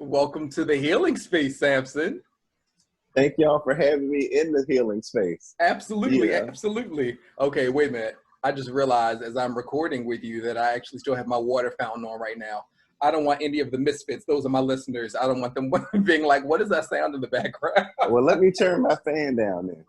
Welcome to the healing space, Sampson. Thank y'all for having me in the healing space. Absolutely, absolutely. Okay, wait a minute. I just realized as I'm recording with you that I actually still have my water fountain on right now. I don't want any of the misfits. Those are my listeners. I don't want them being like, what is that sound in the background? Well, let me turn my fan down then.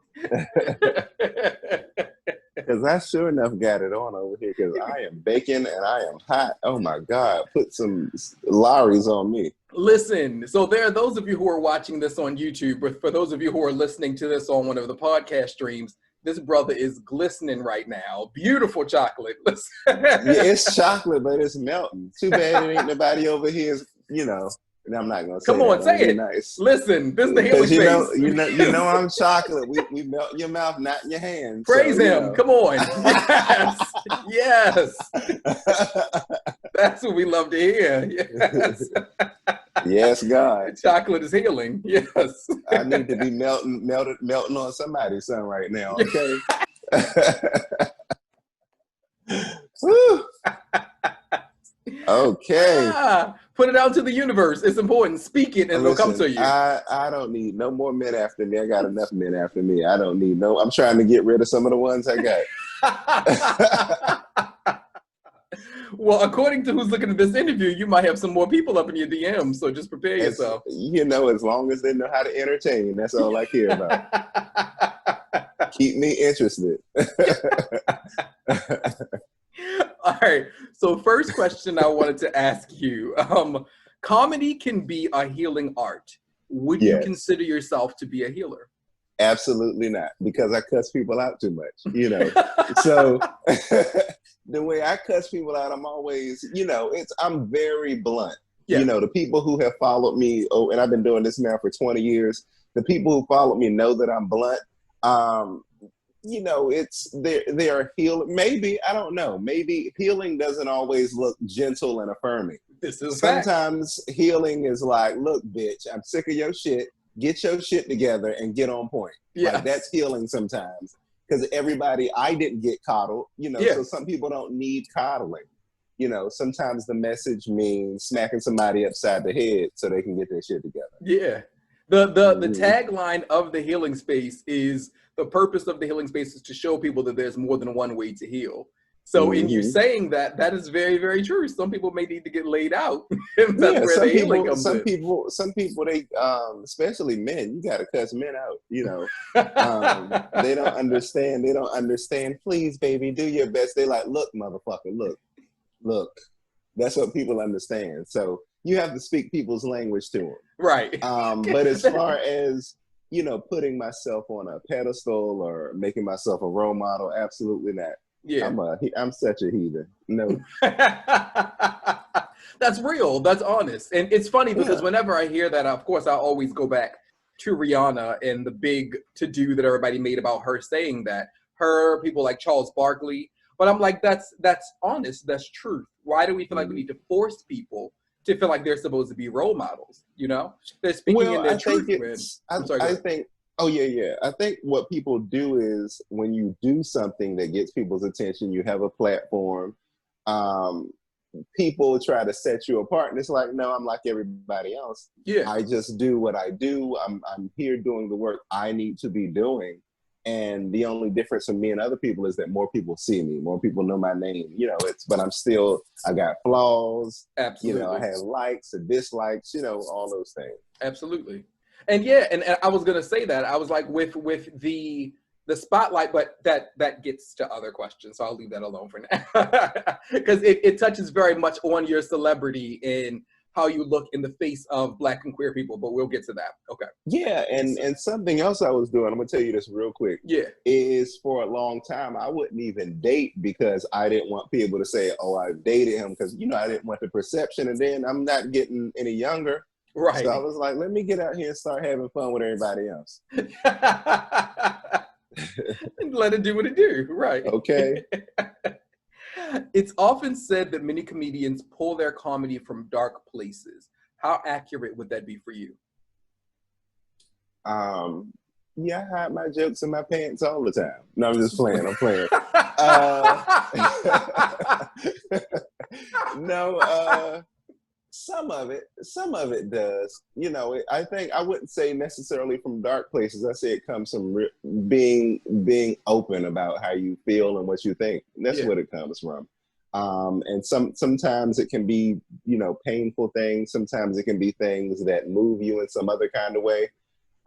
Because I sure enough got it on over here because I am baking and I am hot. Oh my God, put some Lowry's on me. Listen, so there are those of you who are watching this on YouTube, but for those of you who are listening to this on one of the podcast streams, this brother is glistening right now. Beautiful chocolate. Yeah, it's chocolate, but it's melting. Too bad it ain't nobody over here, and I'm not gonna say Come on, that. say it. Nice. Listen, this is the healing space. You know I'm chocolate. We melt in your mouth, not in your hands. Praise him. Come on. Yes. Yes. That's what we love to hear. Yes. Yes, God. Chocolate is healing. Yes. I need to be melting on somebody's son right now. Okay. Woo. Okay. Put it out to the universe. It's important. Speak it and it'll come to you. I don't need no more men after me. I got enough men after me. I don't need no. I'm trying to get rid of some of the ones I got. Well, according to who's looking at this interview, you might have some more people up in your DMs, so just prepare yourself. As long as they know how to entertain, that's all I care about. Keep me interested. All right, so first question I wanted to ask you. Comedy can be a healing art. Would you consider yourself to be a healer? Absolutely not, because I cuss people out too much, So the way I cuss people out, I'm always, I'm very blunt. Yeah. The people who have followed me, and I've been doing this now for 20 years, the people who follow me know that I'm blunt. They are healing. Maybe, I don't know. Maybe healing doesn't always look gentle and affirming. This is sometimes healing is like, look, bitch, I'm sick of your shit. Get your shit together and get on point. Yeah, like, that's healing sometimes. Because I didn't get coddled, so some people don't need coddling. Sometimes the message means smacking somebody upside the head so they can get their shit together. Yeah. The tagline of the healing space is, the purpose of the healing space is to show people that there's more than one way to heal. So in you saying that, that is very, very true. Some people may need to get laid out. That's where the healing comes in. Some people, they, especially men, you got to cuss men out, They don't understand. Please, baby, do your best. They like, look, motherfucker, look. That's what people understand. So you have to speak people's language to them. Right. But as far as, putting myself on a pedestal or making myself a role model, absolutely not. Yeah, I'm such a heathen. No, that's real. That's honest, and it's funny because whenever I hear that, of course, I always go back to Rihanna and the big to-do that everybody made about her saying that. Her, people like Charles Barkley, but I'm like, that's honest. That's truth. Why do we feel like we need to force people to feel like they're supposed to be role models? They're speaking in their truth. I think what people do is when you do something that gets people's attention, you have a platform, people try to set you apart. And it's like, no, I'm like everybody else. Yeah. I just do what I do. I'm here doing the work I need to be doing. And the only difference from me and other people is that more people see me, more people know my name, but I got flaws. Absolutely. I have likes and dislikes, all those things. Absolutely. And and I was going to say that. I was like, with the spotlight, but that gets to other questions. So I'll leave that alone for now. Because it touches very much on your celebrity and how you look in the face of Black and queer people, but we'll get to that. Okay. Yeah, and something else I was doing, I'm going to tell you this real quick. Yeah. Is for a long time, I wouldn't even date because I didn't want people to say, oh, I dated him, because, I didn't want the perception. And then I'm not getting any younger. Right. So I was like, let me get out here and start having fun with everybody else. Let it do what it do. Right. Okay. It's often said that many comedians pull their comedy from dark places. How accurate would that be for you? Yeah, I hide my jokes in my pants all the time. No, I'm just playing. I'm playing. No, Some of it does. You know, I think I wouldn't say necessarily from dark places. I say it comes from being open about how you feel and what you think. That's what it comes from. And sometimes it can be, you know, painful things. Sometimes it can be things that move you in some other kind of way.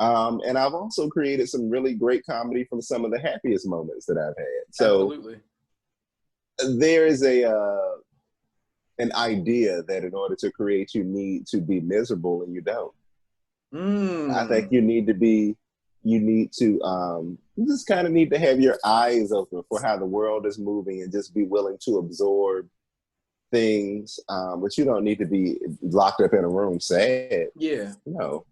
And I've also created some really great comedy from some of the happiest moments that I've had. So absolutely, there is an idea that in order to create, you need to be miserable, and you don't. I think you just kind of need to have your eyes open for how the world is moving and just be willing to absorb things. But you don't need to be locked up in a room sad. Yeah. No.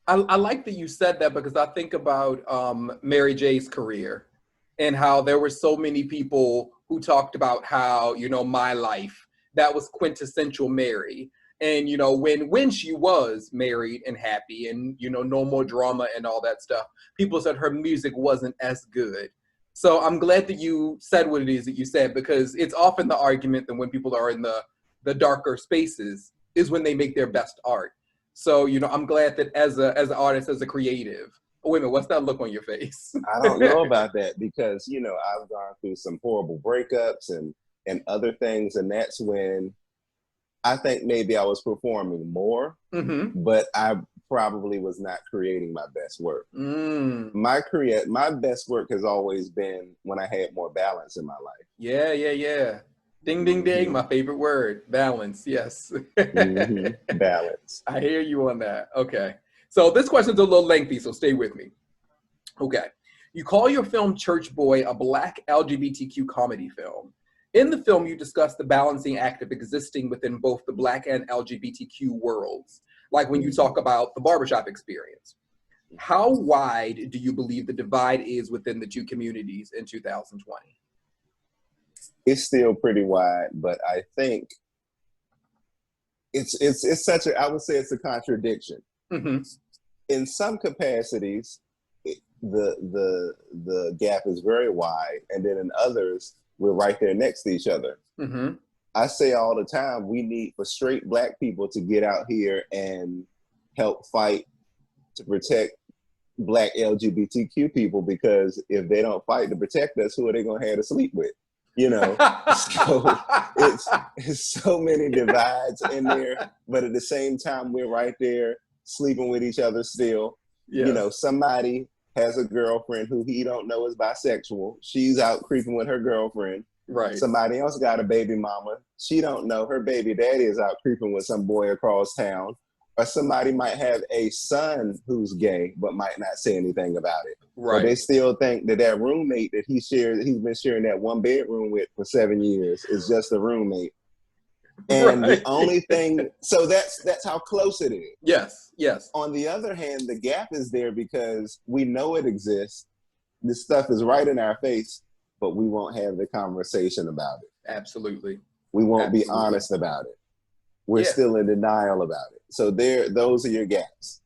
I like that you said that, because I think about Mary J's career and how there were so many people who talked about how, you know, my life, that was quintessential Mary. And, you know, when she was married and happy and, you know, no more drama and all that stuff, people said her music wasn't as good. So I'm glad that you said what it is that you said, because it's often the argument that when people are in the darker spaces is when they make their best art. So, you know, I'm glad that as an artist, as a creative. Oh, wait a minute, what's that look on your face? I don't know about that, because, you know, I've gone through some horrible breakups and other things. And that's when I think maybe I was performing more, but I probably was not creating my best work. My best work has always been when I had more balance in my life. Yeah. Ding, ding, ding. My favorite word, balance. Yes. Balance. I hear you on that. Okay. So this question's a little lengthy, so stay with me. Okay. You call your film Church Boy a Black LGBTQ comedy film. In the film, you discuss the balancing act of existing within both the Black and LGBTQ worlds, like when you talk about the barbershop experience. How wide do you believe the divide is within the two communities in 2020? It's still pretty wide, but I think it's such a, I would say it's a contradiction. In some capacities, the gap is very wide, and then in others, we're right there next to each other. I say all the time, we need for straight Black people to get out here and help fight to protect Black LGBTQ people, because if they don't fight to protect us, who are they going to have to sleep with? You know, so it's so many divides in there, but at the same time, we're right there sleeping with each other still. You know, somebody has a girlfriend who he don't know is bisexual. She's out creeping with her girlfriend. Right. Somebody else got a baby mama. She don't know her baby daddy is out creeping with some boy across town. Or somebody might have a son who's gay, but might not say anything about it. Right. But they still think that roommate that he's been sharing that one bedroom with for 7 years is just a roommate. And the only thing, so that's how close it is. Yes. On the other hand, the gap is there because we know it exists. This stuff is right in our face, but we won't have the conversation about it. Absolutely. We won't be honest about it. We're still in denial about it. So those are your gaps.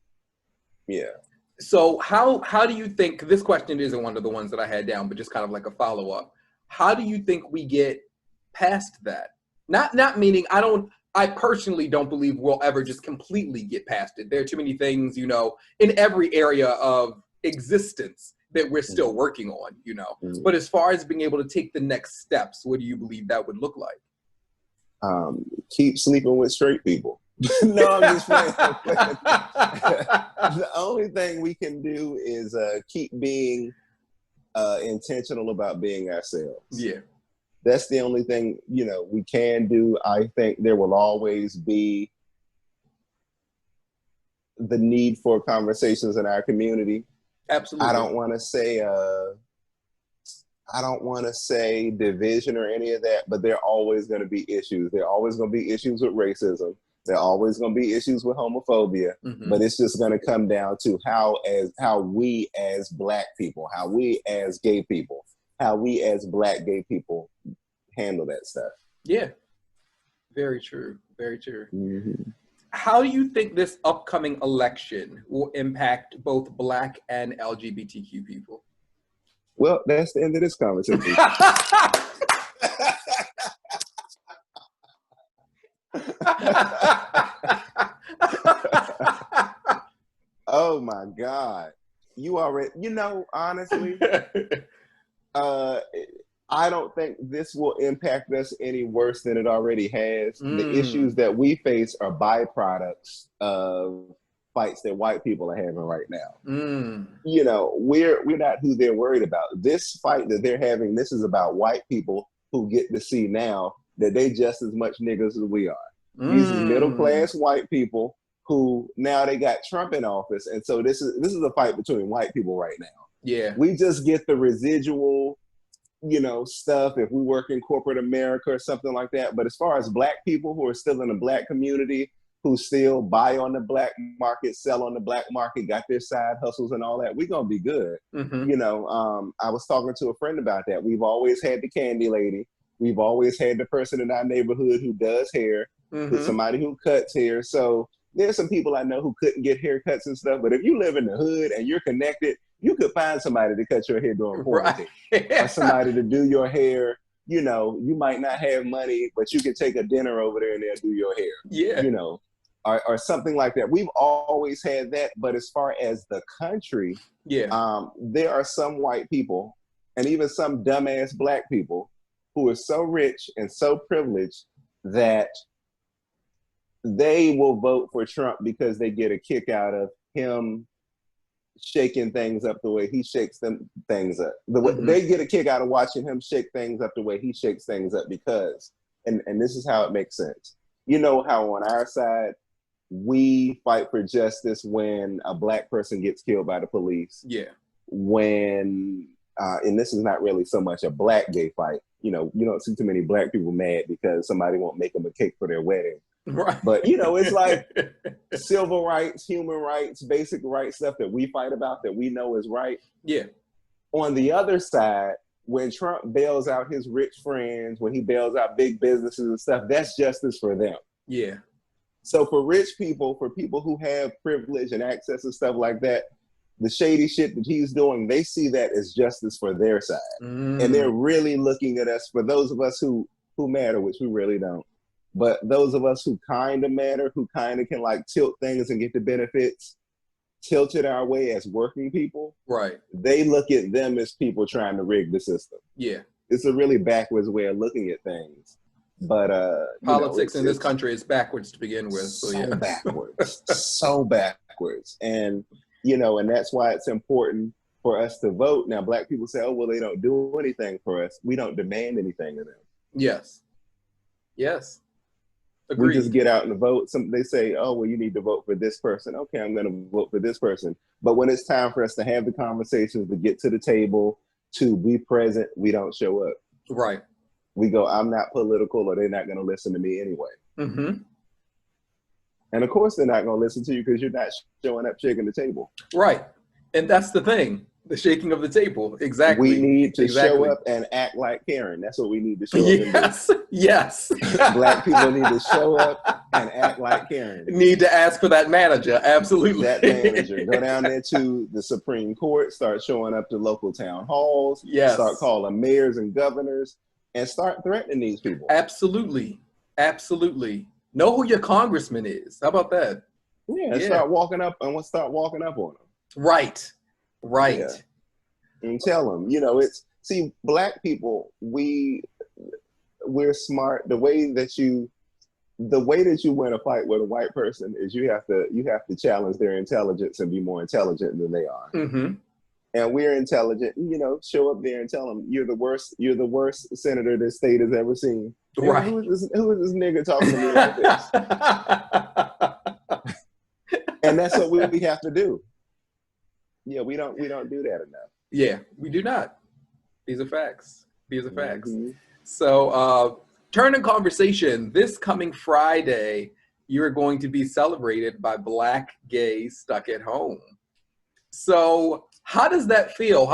Yeah. So how do you think, this question isn't one of the ones that I had down, but just kind of like a follow-up. How do you think we get past that? Not meaning I personally don't believe we'll ever just completely get past it. There are too many things, you know, in every area of existence that we're still working on, you know. But as far as being able to take the next steps, what do you believe that would look like? Keep sleeping with straight people. No, I'm just playing. The only thing we can do is keep being intentional about being ourselves. Yeah. That's the only thing, you know, we can do. I think there will always be the need for conversations in our community. Absolutely. I don't want to say division or any of that, but there are always going to be issues. There are always going to be issues with racism. There are always going to be issues with homophobia, but it's just going to come down to how we as Black people, how we as gay people, how we as Black gay people handle that stuff. Yeah. Very true. Very true. How do you think this upcoming election will impact both Black and LGBTQ people? Well, that's the end of this conversation. Oh my God. You already, honestly, I don't think this will impact us any worse than it already has. The issues that we face are byproducts of fights that white people are having right now. We're not who they're worried about. This fight that they're having, this is about white people who get to see now that they just as much niggas as we are. These are middle-class white people who now they got Trump in office. And so this is a fight between white people right now. Yeah. We just get the residual, stuff if we work in corporate America or something like that. But as far as black people who are still in the black community, who still buy on the black market, sell on the black market, got their side hustles and all that, we're going to be good. I was talking to a friend about that. We've always had the candy lady. We've always had the person in our neighborhood who does hair, somebody who cuts hair. So there's some people I know who couldn't get haircuts and stuff, but if you live in the hood and you're connected, you could find somebody to cut your hair during quarantine. Or somebody to do your hair. You might not have money, but you can take a dinner over there and they'll do your hair. Yeah. Or something like that. We've always had that, but as far as the country, there are some white people and even some dumbass black people who are so rich and so privileged that they will vote for Trump because they get a kick out of him shaking things up the way he shakes things up. They get a kick out of watching him shake things up the way he shakes things up because, and this is how it makes sense. You know how on our side, we fight for justice when a black person gets killed by the police. Yeah. When, and this is not really so much a black gay fight. You don't see too many black people mad because somebody won't make them a cake for their wedding. Right. But, it's like civil rights, human rights, basic rights, stuff that we fight about that we know is right. Yeah. On the other side, when Trump bails out his rich friends, when he bails out big businesses and stuff, that's justice for them. Yeah. So for rich people, for people who have privilege and access and stuff like that, the shady shit that he's doing, they see that as justice for their side. And they're really looking at us, for those of us who matter, which we really don't. But those of us who kind of matter, who kind of can like tilt things and get the benefits tilted our way as working people, right? They look at them as people trying to rig the system. Yeah. It's a really backwards way of looking at things. But politics in this country is backwards to begin with. So backwards. So backwards. And and that's why it's important for us to vote. Now, black people say, oh, well, they don't do anything for us. We don't demand anything of them. Yes. Agreed. We just get out and vote. They say, oh, well, you need to vote for this person. Okay, I'm going to vote for this person. But when it's time for us to have the conversations, to get to the table, to be present, we don't show up. Right. We go, I'm not political, or they're not going to listen to me anyway. And of course, they're not going to listen to you because you're not showing up, shaking the table. Right. And that's the thing. The shaking of the table. Exactly. We need to show up and act like Karen. That's what we need to show up and do. Yes. Black people need to show up and act like Karen. Need to ask for that manager. Absolutely. That manager. Go down there to the Supreme Court, start showing up to local town halls, start calling mayors and governors, and start threatening these people. Absolutely. Know who your congressman is. How about that? Yeah, start walking up on them. Right. Yeah. And tell them, black people, we're smart. The way that you win a fight with a white person is you have to challenge their intelligence and be more intelligent than they are. And we're intelligent, show up there and tell them you're the worst senator this state has ever seen. Right. Who is this nigga talking to me like this? And that's what we have to do. Yeah, we don't do that enough. Yeah, we do not. These are facts. So, turning conversation, this coming Friday, you're going to be celebrated by Black gays stuck at home. So, how does that feel?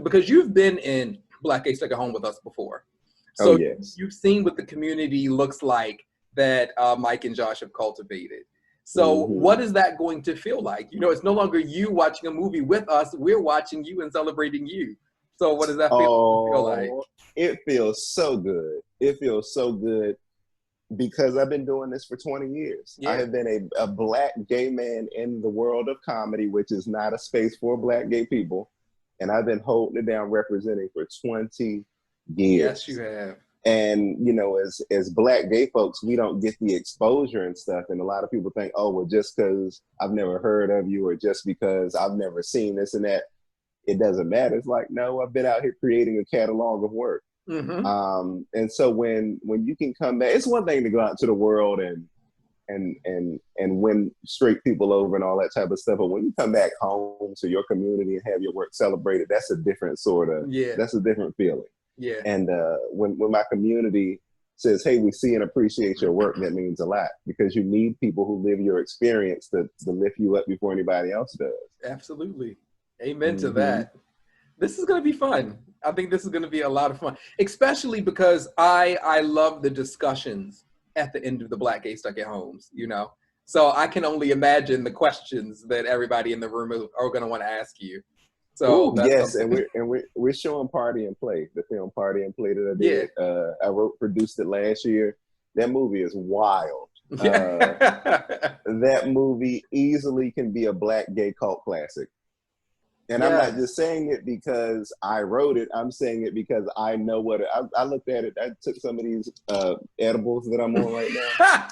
Because you've been in Black gays stuck at home with us before. So you've seen what the community looks like that Mike and Josh have cultivated. So what is that going to feel like? It's no longer you watching a movie with us. We're watching you and celebrating you. So what does that feel like? It feels so good. It feels so good. Because I've been doing this for 20 years. I have been a Black gay man in the world of comedy, which is not a space for Black gay people. And I've been holding it down, representing for 20 years. Yes, you have. And, you know, as Black gay folks, we don't get the exposure and stuff. And a lot of people think, oh, well, just because I've never heard of you or just because I've never seen this and that, it doesn't matter. It's like, no, I've been out here creating a catalog of work. Mm-hmm. And so when you can come back, it's one thing to go out to the world and win straight people over and all that type of stuff. But when you come back home to your community and have your work celebrated, that's a different that's a different feeling. Yeah. And when my community says, hey, we see and appreciate your work, that means a lot, because you need people who live your experience to lift you up before anybody else does. Absolutely. Amen to that. This is going to be fun. I think this is going to be a lot of fun, especially because I love the discussions at the end of the Black Gay Stuck at Homes, you know? So I can only imagine the questions that everybody in the room are going to want to ask you. So yes, something. and we're showing Party and Play, the film Party and Play that I did. I produced it last year. That movie is wild. That movie easily can be a Black gay cult classic. And I'm not just saying it because I wrote it. I'm saying it because I know what I looked at it. I took some of these edibles that I'm on right now.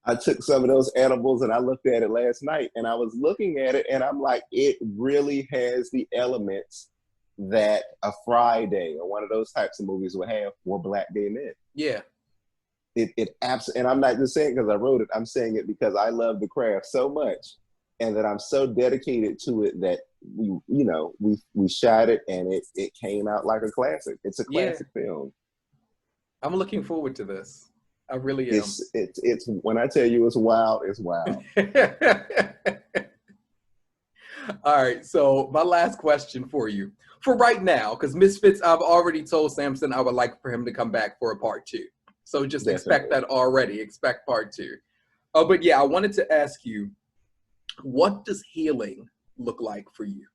I took some of those edibles and I looked at it last night, and I was looking at it and I'm like, it really has the elements that a Friday or one of those types of movies would have for Black gay men. Yeah. It absolutely, and I'm not just saying it because I wrote it. I'm saying it because I love the craft so much, and that I'm so dedicated to it that we shot it and it came out like a classic. It's a classic film. I'm looking forward to this. I really am. It's when I tell you it's wild, it's wild. All right, so my last question for you. For right now, because Misfits, I've already told Sampson I would like for him to come back for a part 2. So just expect that already. Expect part 2. But yeah, I wanted to ask you, what does healing look like for you?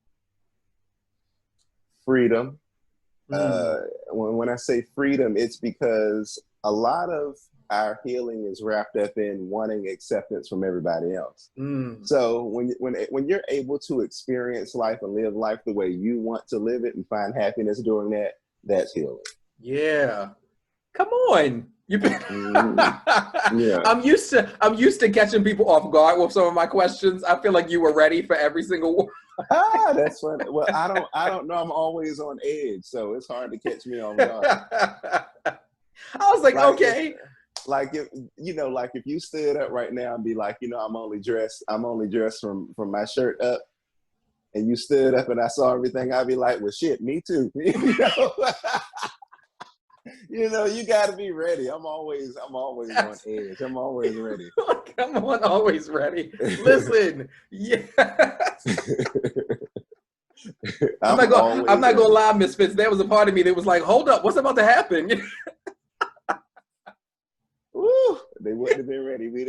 Freedom. When I say freedom, it's because a lot of our healing is wrapped up in wanting acceptance from everybody else. So when you're able to experience life and live life the way you want to live it and find happiness doing that, that's healing. Yeah. Come on. I'm used to catching people off guard with some of my questions. I feel like you were ready for every single one. That's funny. Well, I don't know. I'm always on edge, so it's hard to catch me off guard. I was like okay. If you stood up right now and be like, I'm only dressed from my shirt up, and you stood up and I saw everything, I'd be like, well, shit, me too. You got to be ready. I'm always on edge. I'm always ready. Come on, always ready. Listen, yes. I'm not gonna lie, Misfits. There was a part of me that was like, hold up, what's about to happen? Woo, they wouldn't have been ready. We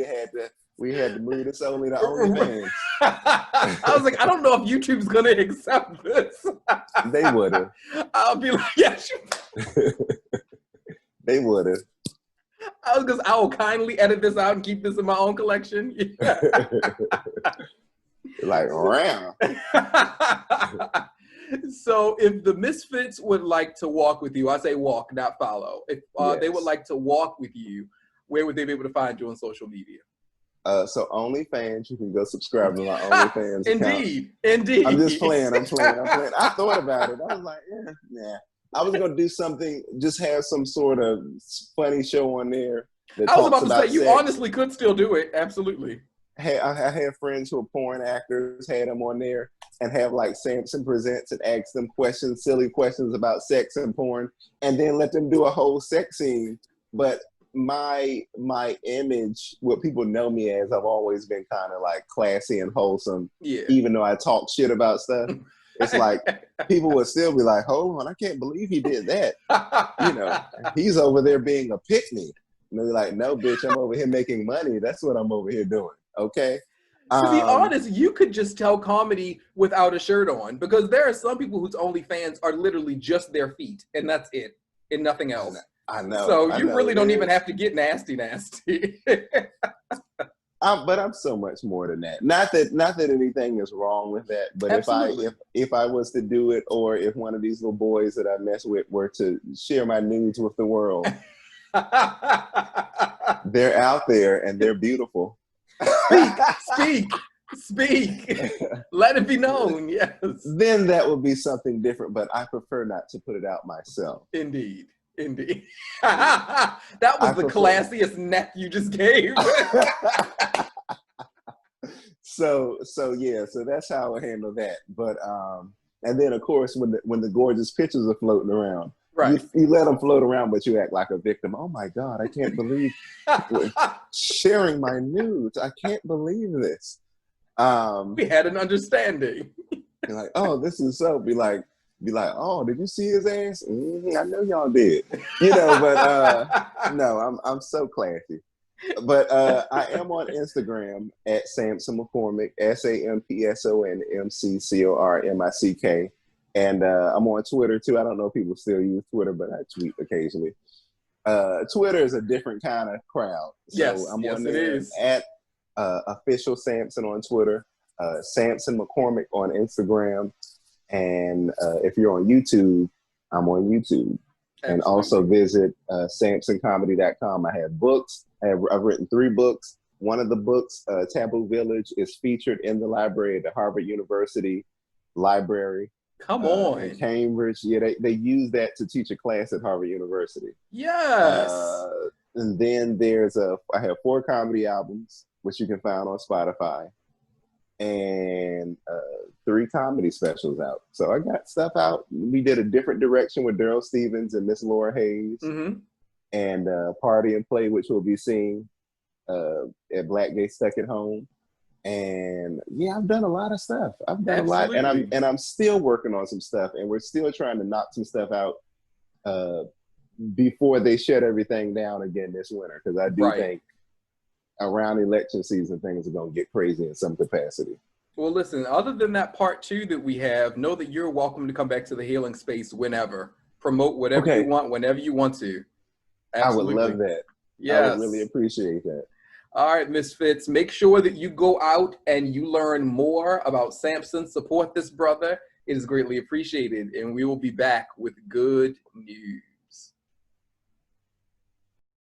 had to move this only to OnlyFans. I was like, I don't know if YouTube's gonna accept this. They would have. I'll be like, yes. They would have. I will kindly edit this out and keep this in my own collection. Yeah. Like, ram. So if the Misfits would like to walk with you, I say walk, not follow. If they would like to walk with you, where would they be able to find you on social media? So OnlyFans, you can go subscribe to my OnlyFans Indeed. I'm just playing. I'm playing. I thought about it. I was like, nah. I was going to do something, just have some sort of funny show on there. I was about to say, you honestly could still do it. Absolutely. Hey, I have friends who are porn actors, had them on there, and have like Sampson Presents and ask them questions, silly questions about sex and porn, and then let them do a whole sex scene. But my image, what people know me as, I've always been kind of like classy and wholesome, even though I talk shit about stuff. It's like people would still be like, hold on, I can't believe he did that. He's over there being a pick-me. And they're like, no, bitch, I'm over here making money. That's what I'm over here doing. Okay. To be honest, you could just tell comedy without a shirt on, because there are some people whose OnlyFans are literally just their feet, and that's it, and nothing else. I know. So I you know, really don't even have to get nasty. But I'm so much more than that. Not that anything is wrong with that, but Absolutely. if I was to do it, or if one of these little boys that I mess with were to share my nudes with the world, they're out there and they're beautiful. Speak. Let it be known. Yes. Then that would be something different, but I prefer not to put it out myself. Indeed. That was the classiest neck you just gave. So that's how I handle that. But and then of course when the gorgeous pictures are floating around, right, you let them float around, but you act like a victim. Oh my God, I can't believe sharing my nudes. I can't believe this. We had an understanding. You're like, oh, this is so. Be like, oh, did you see his ass? I know y'all did. But no, I'm so classy. But I am on Instagram at Sampson McCormick, SampsonMcCormick, and I'm on Twitter too. I don't know if people still use Twitter, but I tweet occasionally. Twitter is a different kind of crowd. So I'm on there at official Sampson on Twitter, Sampson McCormick on Instagram, and if you're on YouTube, I'm on YouTube. Absolutely. And also visit SampsonComedy.com. I have books. I've written 3 books. One of the books, Taboo Village, is featured in the library at the Harvard University Library. Come on. In Cambridge. Yeah, they use that to teach a class at Harvard University. Yes. And then I have 4 comedy albums, which you can find on Spotify, and 3 comedy specials out. So I got stuff out. We did A Different Direction with Daryl Stevens and Miss Laura Hayes, and Party and Play, which will be seen at Black Gay Stuck at Home. And yeah, I've done a lot of stuff. I've done a lot, and I'm still working on some stuff, and we're still trying to knock some stuff out before they shut everything down again this winter, because I do think around election season things are going to get crazy in some capacity. Well, listen, other than that part 2 that we have, know that you're welcome to come back to the healing space whenever. Promote whatever you want, whenever you want to. Absolutely. I would love that. Yes. I would really appreciate that. All right, Misfits, make sure that you go out and you learn more about Sampson. Support this brother. It is greatly appreciated. And we will be back with good news.